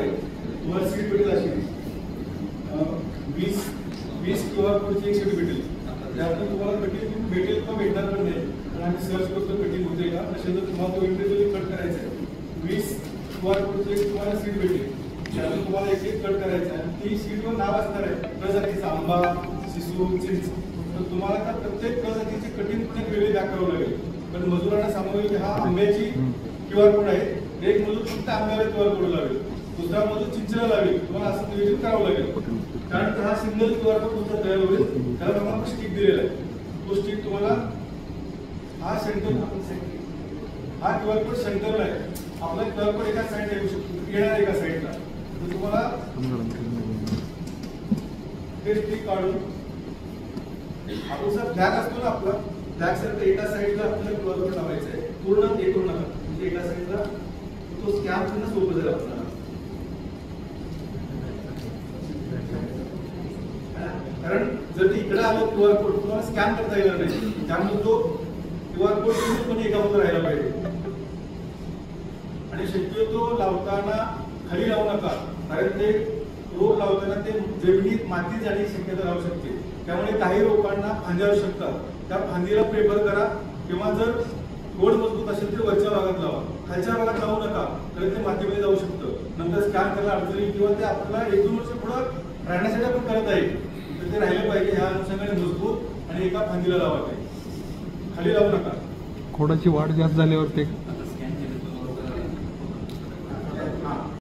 आहे तुम्हाला सीट भेटेल अशी 20 QR कोडची एक सीट भेटेल. त्यातून तुम्हाला कटिंग भेटेल किंवा भेटणार पण नाही. आणि आम्ही सर्च करतो कटिंग होते का. असे जर तुम्हाला तो इंडिव्हिज्युअली कट करायचा आहे 20 QR कोडची एक तुम्हाला सीट भेटेल. त्यातून तुम्हाला एक कट करायचं आहे आणि ती सीटवर नाव असणार आहे प्रजातीचा आंबा, शिसू, चिंच. तर तुम्हाला त्या प्रत्येक प्रजातीची कटिंग पण एक वेगळी दाखवावं लागेल. पण मजुरांना सांगावे की हा आंब्याची QR कोड आहे. एक मजूर फक्त आंब्याला QR कोड लावेल, दुसरा मजूर चिंचेला लावेल. तुम्हाला असं नियोजन करावं लागेल. कारण हा सिंगल QR कोड तुमचा तयार होईल. त्याला तुम्हाला स्टिक दिलेला आहे. तो स्टिक तुम्हाला हा सेंटर हा QR कोड सेंटरला आहे. आपला QR कोड एका साईडला येऊ शकतो, येणार एका साईडला. तर तुम्हाला ते स्टिक काढून आपण जर फ्लॅग असतो ना आपला फ्लॅग सारखं एका साईडला आपल्याला QR कोड लावायचा आहे. पूर्ण हे करू नका, म्हणजे एका साईडला तो स्कॅन करणं सोपं जाईल आपल्याला. कारण जर ते इकडे आलं QR कोड तुम्हाला स्कॅन करता येणार नाही. त्यामुळे तो QR कोड पूर्णपणे एका बाजूला राहायला पाहिजे. आणि शक्यतो लावताना खाली लावू नका, कारण ते रोप लावताना ते जमिनीत माती जाण्याची शक्यता राहू शकते. त्यामुळे काही रोपांना फांद्या असू शकतात. त्या फांदीला प्रेफर करा, किंवा जर रोड मजबूत असेल तर वरच्या भागात लावा, खालच्या भागात लावू नका, कारण ते मातीमध्ये जाऊ शकतं. नंतर स्कॅन करायला अडचणी किंवा ते आपल्याला 1-2 वर्ष पुढे राहण्यासाठी आपण करत आहे. तर ते राहिलं पाहिजे ह्या अनुषंगाने मजबूत आणि एका फांदीला लावा, खाली लावू नका. खोडाची वाढ जास्त झाल्यावर ते